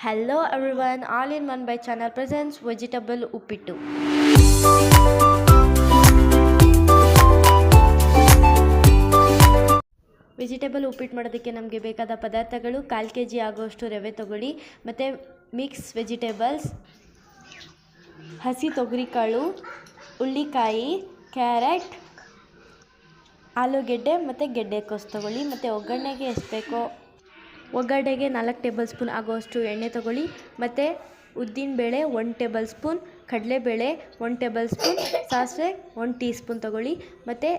Hello everyone, all in one by channel presents vegetable uppittu. Vegetable ಉಪ್ಪಿಟ್ಟು ಮಾಡೋದಕ್ಕೆ ನಮಗೆ ಬೇಕಾದ ಪದಾರ್ಥಗಳು 1/4 kg ಆಗುವಷ್ಟು ರವೆ ತಗೊಳ್ಳಿ, ಮತ್ತು ಮಿಕ್ಸ್ ವೆಜಿಟೇಬಲ್ಸ್, ಹಸಿ ತೊಗರಿಕಾಳು, ಉಳ್ಳಿಕಾಯಿ, ಕ್ಯಾರೆಟ್, ಆಲೂಗೆಡ್ಡೆ ಮತ್ತು ಗೆಡ್ಡೆಕೋಸು ತಗೊಳ್ಳಿ. ಮತ್ತು ಒಗ್ಗರಣೆಗೆ ಎಷ್ಟು ಬೇಕೋ ಒಗ್ಗರಣೆಗೆ 4 ಟೇಬಲ್ ಸ್ಪೂನ್ ಆಗುವಷ್ಟು ಎಣ್ಣೆ ತಗೊಳ್ಳಿ. ಮತ್ತು ಉದ್ದಿನಬೇಳೆ 1 ಟೇಬಲ್ ಸ್ಪೂನ್, ಕಡಲೆಬೇಳೆ 1 ಟೇಬಲ್ ಸ್ಪೂನ್, ಸಾಸಿವೆ 1 ಟೀ ಸ್ಪೂನ್ ತಗೊಳ್ಳಿ. ಮತ್ತು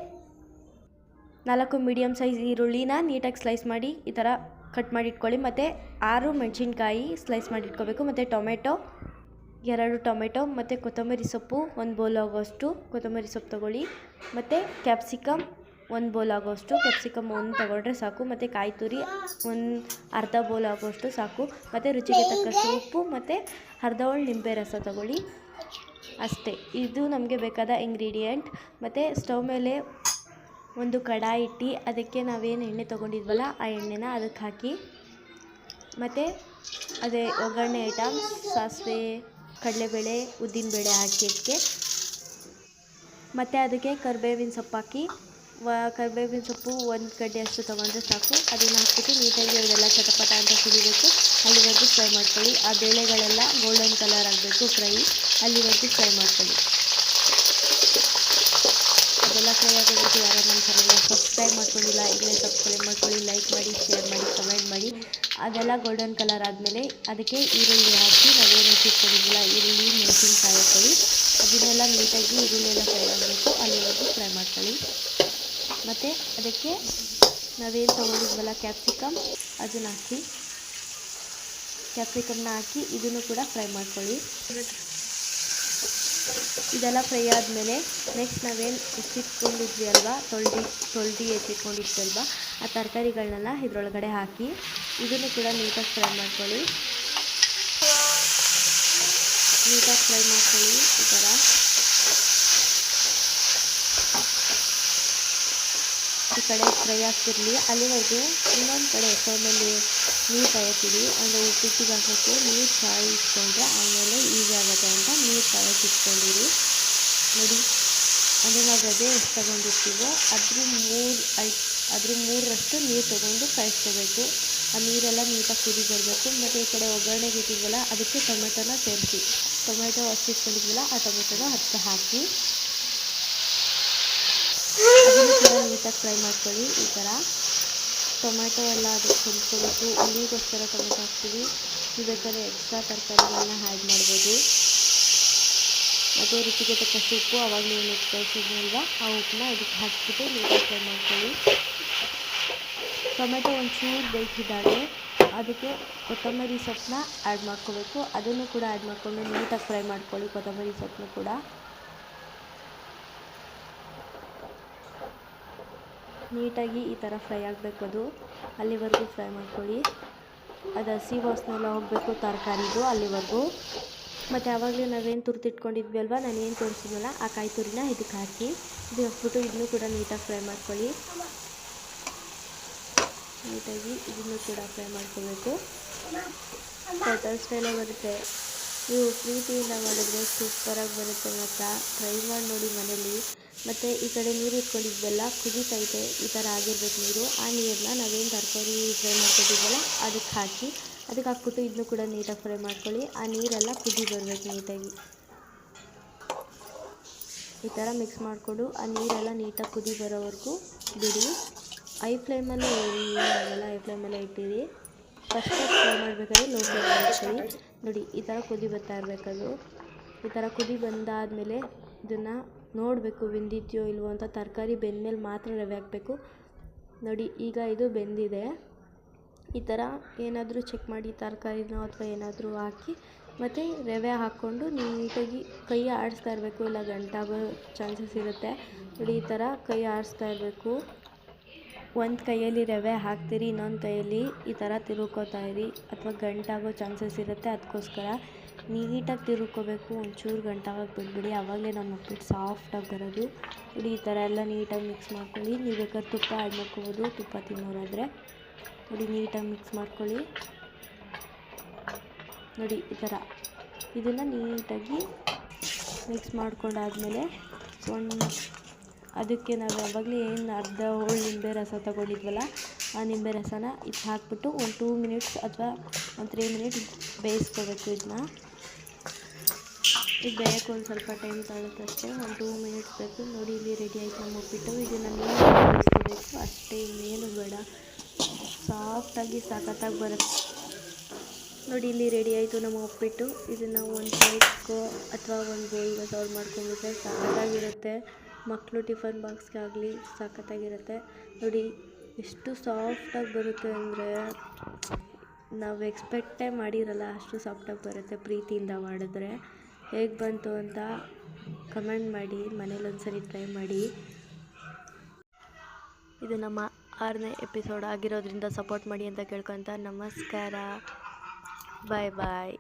4 ಮೀಡಿಯಮ್ ಸೈಜ್ ಈರುಳ್ಳಿನ ನೀಟಾಗಿ ಸ್ಲೈಸ್ ಮಾಡಿ ಈ ಥರ ಕಟ್ ಮಾಡಿ ಇಟ್ಕೊಳ್ಳಿ. ಮತ್ತು 6 ಮೆಣಸಿನ್ಕಾಯಿ ಸ್ಲೈಸ್ ಮಾಡಿ ಇಟ್ಕೋಬೇಕು. ಮತ್ತು ಟೊಮೆಟೊ 2 ಟೊಮೆಟೊ, ಮತ್ತು ಕೊತ್ತಂಬರಿ ಸೊಪ್ಪು 1 ಬೌಲ್ ಆಗೋಷ್ಟು ಕೊತ್ತಂಬರಿ ಸೊಪ್ಪು ತಗೊಳ್ಳಿ. ಮತ್ತು ಕ್ಯಾಪ್ಸಿಕಮ್ 1 ಬೌಲ್ ಆಗೋಷ್ಟು, ಕ್ಯಾಪ್ಸಿಕಮ್ 1 ತಗೊಂಡ್ರೆ ಸಾಕು. ಮತ್ತು ಕಾಯಿ ತುರಿ 1/2 ಬೌಲ್ ಆಗೋಷ್ಟು ಸಾಕು. ಮತ್ತು ರುಚಿಗೆ ತಕ್ಕಷ್ಟು ಉಪ್ಪು, ಮತ್ತು ಅರ್ಧ ಹೋಳು ನಿಂಬೆ ರಸ ತಗೊಳ್ಳಿ. ಅಷ್ಟೇ, ಇದು ನಮಗೆ ಬೇಕಾದ ಇಂಗ್ರೀಡಿಯೆಂಟ್. ಮತ್ತು ಸ್ಟವ್ ಮೇಲೆ ಒಂದು ಕಡಾಯಿ ಇಟ್ಟು ಅದಕ್ಕೆ ನಾವೇನು ಎಣ್ಣೆ ತೊಗೊಂಡಿದ್ವಲ್ಲ ಆ ಎಣ್ಣೆನ ಅದಕ್ಕೆ ಹಾಕಿ, ಮತ್ತು ಅದೇ ಒಗ್ಗರಣೆ ಐಟಮ್ಸ್ ಸಾಸಿವೆ, ಕಡಲೆಬೇಳೆ, ಉದ್ದಿನಬೇಳೆ ಹಾಕಿ ಅದಕ್ಕೆ, ಮತ್ತು ಅದಕ್ಕೆ ಕರಿಬೇವಿನ ಸೊಪ್ಪು ಹಾಕಿ, ಕರಿಬೇವಿನ ಸೊಪ್ಪು 1 ಗಡ್ಡೆ ಅಷ್ಟು ತೊಗೊಂಡ್ರೆ ಸಾಕು. ಅದನ್ನು ಹಾಕ್ಬಿಟ್ಟು ನೀಟಾಗಿ ಅದೆಲ್ಲ ಚಟಪಟ ಅಂತ ಸುರಿಬೇಕು. ಅಲ್ಲಿವರೆಗೂ ಫ್ರೈ ಮಾಡ್ಕೊಳ್ಳಿ. ಆ ಬೇಳೆಗಳೆಲ್ಲ ಗೋಲ್ಡನ್ ಕಲರ್ ಆಗಬೇಕು ಅಲ್ಲಿವರೆಗೂ ಫ್ರೈ ಮಾಡ್ಕೊಳ್ಳಿ. ಅದೆಲ್ಲ ಫ್ರೈ ಆಗೋದಕ್ಕೆ ಯಾರು ನಮ್ಮ ಚಾನಲ್ನ ಸಬ್ಸ್ಕ್ರೈಬ್ ಮಾಡ್ಕೊಂಡಿಲ್ಲ ಈಗಲೇ ಸಬ್ಸ್ಕ್ರೈಬ್ ಮಾಡ್ಕೊಳ್ಳಿ, ಲೈಕ್ ಮಾಡಿ, ಶೇರ್ ಮಾಡಿ, ಕಮೆಂಟ್ ಮಾಡಿ. ಅದೆಲ್ಲ ಗೋಲ್ಡನ್ ಕಲರ್ ಆದಮೇಲೆ ಅದಕ್ಕೆ ಈರುಳ್ಳಿ ಹಾಕಿ ನಾವೇನು ಹೆಚ್ಚಿಟ್ಕೊಂಡಿದ್ದಿಲ್ಲ ಈರುಳ್ಳಿ, ಮೆಣಸಿನ್ಕಾಯಿ ಹಾಕ್ಕೊಳ್ಳಿ. ಅದನ್ನೆಲ್ಲ ನೀಟಾಗಿ ಈರುಳ್ಳಿ ಎಲ್ಲ ಫ್ರೈ ಆಗಬೇಕು, ಅಲ್ಲಿವರೆಗೂ ಫ್ರೈ ಮಾಡ್ಕೊಳ್ಳಿ. ಮತ್ತು ಅದಕ್ಕೆ ನಾವೇನು ತೊಗೊಂಡಿದ್ವಲ್ಲ ಕ್ಯಾಪ್ಸಿಕಮ್ ಅದನ್ನು ಹಾಕಿ, ಕ್ಯಾಪ್ಸಿಕಮ್ನ ಹಾಕಿ ಇದನ್ನು ಕೂಡ ಫ್ರೈ ಮಾಡ್ಕೊಳ್ಳಿ. ಇದೆಲ್ಲ ಫ್ರೈ ಆದಮೇಲೆ ನೆಕ್ಸ್ಟ್ ನಾವೇನು ಎತ್ತಿಟ್ಕೊಂಡಿದ್ವಿ ಅಲ್ವಾ, ತೊಳ್ದು ಎತ್ತಿಟ್ಕೊಂಡಿದ್ವಿ ಅಲ್ವಾ, ಆ ತರಕಾರಿಗಳನ್ನೆಲ್ಲ ಇದರೊಳಗಡೆ ಹಾಕಿ ಇದನ್ನು ಕೂಡ ನೀಟಾಗಿ ಫ್ರೈ ಮಾಡ್ಕೊಳ್ಳಿ. ಈ ಥರ ಈ ಕಡೆ ಫ್ರೈ ಆಗ್ತಿರಲಿ. ಅಲ್ಲಿವರೆಗೂ ಇನ್ನೊಂದು ಕಡೆ ಸ್ಟವ್ನಲ್ಲಿ ನೀರು ಕಾಯಕ್ಕಿಡಿ. ಅಂದರೆ ಉಪ್ಪಿಟ್ಟಿಗೆ ಹಾಕೋಕ್ಕೆ ನೀರು ಕಾಯಿಸ್ಕೊಂಡ್ರೆ ಆಮೇಲೆ ಈಸಿ ಆಗುತ್ತೆ ಅಂತ ನೀರು ಕಾಯಕ್ಕಿಟ್ಕೊಂಡಿರಿ. ನೋಡಿ, ಅಂದರೆ ನಾವು ರವೆ ಎಷ್ಟು ತೊಗೊಂಡಿರ್ತೀವೋ ಅದ್ರ 3ರಷ್ಟು ನೀರು ತೊಗೊಂಡು ಕಾಯಿಸ್ಕೋಬೇಕು. ಆ ನೀರೆಲ್ಲ ನೀಟಾಗಿ ಕುದಿ ಬರಬೇಕು. ಮತ್ತು ಈ ಕಡೆ ಒಗ್ಗರಣೆಗೆ ಇಟ್ಟಿದ್ವಲ್ಲ ಅದಕ್ಕೆ ಟೊಮೆಟೊನ ಸೇರಿಸಿ, ಟೊಮೆಟೊ ಹಚ್ಚಿಟ್ಕೊಂಡಿದ್ವಲ್ಲ ಆ ಟೊಮೆಟೊನ ಅದಕ್ಕೆ ಹಾಕಿ ಅದನ್ನು ಕೂಡ ನೀಟಾಗಿ ಫ್ರೈ ಮಾಡ್ಕೊಳ್ಳಿ. ಈ ಥರ ಟೊಮೆಟೊ ಎಲ್ಲ ಅದಕ್ಕೆ ಹೊಂದ್ಕೋಬೇಕು. ಉಳ್ಳಿಗೋಸ್ಕರ ಟೊಮೆಟೊ ಹಾಕ್ತೀವಿ, ನೀವು ಬೇಕಾದ್ರೆ ಎಕ್ಸ್ಟ್ರಾ ತರಕಾರಿಗಳನ್ನ ಆ್ಯಡ್ ಮಾಡ್ಬೋದು. ಮತ್ತು ರುಚಿಗೆ ತಕ್ಕಷ್ಟು ಉಪ್ಪು ಆವಾಗಲೇ ಏನು ಕಳಿಸಿದ್ನಲ್ವ ಆ ಉಪ್ಪನ್ನ ಇದಕ್ಕೆ ಹಾಕಿಬಿಟ್ಟು ನೀಟಾಗಿ ಫ್ರೈ ಮಾಡ್ಕೊಳ್ಳಿ. ಟೊಮೆಟೊ ಒಂಚೂರು ಬೇಯಿಸಿದಾಗ ಅದಕ್ಕೆ ಕೊತ್ತಂಬರಿ ಸೊಪ್ಪನ್ನ ಆ್ಯಡ್ ಮಾಡ್ಕೋಬೇಕು. ಅದನ್ನು ಕೂಡ ಆ್ಯಡ್ ಮಾಡಿಕೊಂಡು ನೀಟಾಗಿ ಫ್ರೈ ಮಾಡ್ಕೊಳ್ಳಿ. ಕೊತ್ತಂಬರಿ ಸೊಪ್ಪನ್ನು ಕೂಡ ನೀಟಾಗಿ ಈ ಥರ ಫ್ರೈ ಆಗಬೇಕು. ಅದು ಅಲ್ಲಿವರೆಗೂ ಫ್ರೈ ಮಾಡ್ಕೊಳ್ಳಿ. ಅದು ಹಸಿ ವಾಸನೆ ಎಲ್ಲ ಹೋಗಬೇಕು ತರಕಾರಿದು ಅಲ್ಲಿವರೆಗೂ. ಮತ್ತು ಆವಾಗಲೇ ನಾವೇನು ತುರಿದಿಟ್ಕೊಂಡಿದ್ವಿ ಅಲ್ವಾ, ನಾನು ಏನು ತೋರಿಸಿದ್ನಲ್ಲ ಆ ಕಾಯಿ ತುರಿನ ಇದಕ್ಕೆ ಹಾಕಿ ಇದು ಹಾಕ್ಬಿಟ್ಟು ಇದನ್ನು ಕೂಡ ನೀಟಾಗಿ ಫ್ರೈ ಮಾಡ್ಕೊಳ್ಳಿ. ನೀಟಾಗಿ ಇದನ್ನು ಕೂಡ ಫ್ರೈ ಮಾಡ್ಕೋಬೇಕು. ಹೋಟೆಲ್ ಸ್ಟೈಲೇ ಬರುತ್ತೆ. ನೀವು ಪ್ರೀತಿಯಿಂದ ಮಾಡಿದ್ರೆ ಸೂಪರಾಗಿ ಬರುತ್ತೆ. ಮಾತ್ರ ಟ್ರೈ ಮಾಡಿ ನೋಡಿ ಮನೇಲಿ. ಮತ್ತು ಈ ಕಡೆ ನೀರು ಇಟ್ಕೊಂಡಿದ್ವಲ್ಲ ಕುದೀತೈತೆ, ಈ ಥರ ಆಗಿರ್ಬೇಕು ನೀರು. ಆ ನೀರನ್ನ ನಾವೇನು ತರಕಾರಿ ಫ್ರೈ ಮಾಡ್ಕೊಂಡಿದ್ವಲ್ಲ ಅದಕ್ಕೆ ಹಾಕ್ಬಿಟ್ಟು ಇದನ್ನು ಕೂಡ ನೀಟಾಗಿ ಫ್ರೈ ಮಾಡ್ಕೊಳ್ಳಿ. ಆ ನೀರೆಲ್ಲ ಕುದಿ ಬರಬೇಕು ನೀಟಾಗಿ. ಈ ಥರ ಮಿಕ್ಸ್ ಮಾಡಿಕೊಂಡು ಆ ನೀರೆಲ್ಲ ನೀಟಾಗಿ ಕುದಿ ಬರೋವರೆಗೂ ಬಿಡಿ. ಐ ಫ್ಲೇಮಲ್ಲೇ ಏನಾಗಲ್ಲ, ಐ ಫ್ಲೇಮಲ್ಲೇ ಇಟ್ಟಿರಿ. ಫಸ್ಟ್ ಫ್ರೈ ಮಾಡಬೇಕಾದ್ರೆ ಲೋ ಫ್ಲೇಮಲ್ಲಿ ಇಟ್ಕೊಳ್ಳಿ. ನೋಡಿ, ಈ ಥರ ಕುದಿ ಬರ್ತಾ ಇರಬೇಕದು. ಈ ಥರ ಕುದಿ ಬಂದಾದಮೇಲೆ ಇದನ್ನು ನೋಡಬೇಕು ಬೆಂದಿದೆಯೋ ಇಲ್ವೋ ಅಂತ. ತರಕಾರಿ ಬೆಂದಮೇಲೆ ಮಾತ್ರ ರವೆ ಹಾಕಬೇಕು. ನೋಡಿ, ಈಗ ಇದು ಬೆಂದಿದೆ. ಈ ಥರ ಏನಾದರೂ ಚೆಕ್ ಮಾಡಿ ತರಕಾರಿನೋ ಅಥವಾ ಏನಾದರೂ ಹಾಕಿ ಮತ್ತು ರವೆ ಹಾಕ್ಕೊಂಡು ನೀಟಾಗಿ ಕೈ ಆಡಿಸ್ತಾ ಇರಬೇಕು, ಇಲ್ಲ ಗಂಟಾಗೋ ಚಾನ್ಸಸ್ ಇರುತ್ತೆ. ನೋಡಿ, ಈ ಥರ ಕೈ ಆಡಿಸ್ತಾ ಇರಬೇಕು. ಒಂದು ಕೈಯಲ್ಲಿ ರವೆ ಹಾಕ್ತೀರಿ, ಇನ್ನೊಂದು ಕೈಯಲ್ಲಿ ಈ ಥರ ತಿರುಗ್ಕೋತಾ ಇರಿ, ಅಥವಾ ಗಂಟಾಗೋ ಚಾನ್ಸಸ್ ಇರುತ್ತೆ. ಅದಕ್ಕೋಸ್ಕರ ನೀಟಾಗಿ ತಿರುಗ್ಕೋಬೇಕು. ಒಂಚೂರು ಗಂಟಾಗಕ್ಕೆ ಬಿಟ್ಬಿಡಿ, ಆವಾಗಲೇ ನಮ್ಮ ಉಪ್ಪಿಟ್ಟು ಸಾಫ್ಟಾಗಿ ಬರೋದು. ನೋಡಿ, ಈ ಥರ ಎಲ್ಲ ನೀಟಾಗಿ ಮಿಕ್ಸ್ ಮಾಡ್ಕೊಳ್ಳಿ. ನೀವು ಬೇಕಾದ್ರೆ ತುಪ್ಪ ಆ್ಯಡ್ ಮಾಡ್ಕೋಬೋದು, ತುಪ್ಪ ತಿನ್ನೋರಾದರೆ. ನೋಡಿ, ನೀಟಾಗಿ ಮಿಕ್ಸ್ ಮಾಡ್ಕೊಳ್ಳಿ. ನೋಡಿ ಈ ಥರ ಇದನ್ನು ನೀಟಾಗಿ ಮಿಕ್ಸ್ ಮಾಡ್ಕೊಂಡಾದಮೇಲೆ ಅದಕ್ಕೆ ನಾವು ಯಾವಾಗಲೇ ಏನು ಅರ್ಧ ಹೋಳು ನಿಂಬೆ ರಸ ತೊಗೊಂಡಿದ್ವಲ್ಲ ಆ ನಿಂಬೆ ರಸನ ಇದು ಹಾಕ್ಬಿಟ್ಟು ಒಂದು 2 ಮಿನಿಟ್ಸ್ ಅಥವಾ ಒಂದು 3 ಮಿನಿಟ್ಸ್ ಬೇಯಿಸ್ಕೋಬೇಕು. ಇದನ್ನ ಇದು ಬೇಯಕ್ಕೆ ಒಂದು ಸ್ವಲ್ಪ ಟೈಮ್ ತಗೊಳುತ್ತೆ ಅಷ್ಟೇ, ಒಂದು 2 ಮಿನಿಟ್ಸ್ ಬೇಕು. ನೋಡಿ ಇಲ್ಲಿ ರೆಡಿ ಆಯಿತು ನಮ್ಮ ಉಪ್ಪಿಟ್ಟು. ಇದನ್ನು ನೀರು ಬೇಯಿಸ್ಕೋಬೇಕು ಅಷ್ಟೇ, ಇನ್ನೇನು ಬೇಡ. ಸಾಫ್ಟಾಗಿ ಸಖತ್ತಾಗಿ ಬರುತ್ತೆ. ನೋಡಿ ಇಲ್ಲಿ ರೆಡಿ ಆಯಿತು ನಮ್ಮ ಉಪ್ಪಿಟ್ಟು. ಇದನ್ನು ಒಂದು ಪ್ಲೇಟ್ಗೋ ಅಥವಾ ಒಂದು ಬೌಲ್ಗೆ ಸರ್ವ್ ಮಾಡ್ಕೊಂಡ್ಬಿಟ್ರೆ ಸಖತ್ತಾಗಿರುತ್ತೆ. ಮಕ್ಕಳು ಟಿಫನ್ ಬಾಕ್ಸ್ಗೆ ಆಗಲಿ ಸಖತ್ತಾಗಿರುತ್ತೆ. ನೋಡಿ ಎಷ್ಟು ಸಾಫ್ಟಾಗಿ ಬರುತ್ತೆ ಅಂದರೆ ನಾವು ಎಕ್ಸ್ಪೆಕ್ಟೇ ಮಾಡಿರಲ್ಲ, ಅಷ್ಟು ಸಾಫ್ಟಾಗಿ ಬರುತ್ತೆ ಪ್ರೀತಿಯಿಂದ ಮಾಡಿದ್ರೆ. ಹೇಗೆ ಬಂತು ಅಂತ ಕಮೆಂಟ್ ಮಾಡಿ, ಮನೇಲಿ ಒಂದ್ಸರಿ ಟ್ರೈ ಮಾಡಿ. ಇದು ನಮ್ಮ 6ನೇ ಎಪಿಸೋಡ್ ಆಗಿರೋದ್ರಿಂದ ಸಪೋರ್ಟ್ ಮಾಡಿ ಅಂತ ಕೇಳ್ಕೊತ ನಮಸ್ಕಾರ. ಬಾಯ್ ಬಾಯ್.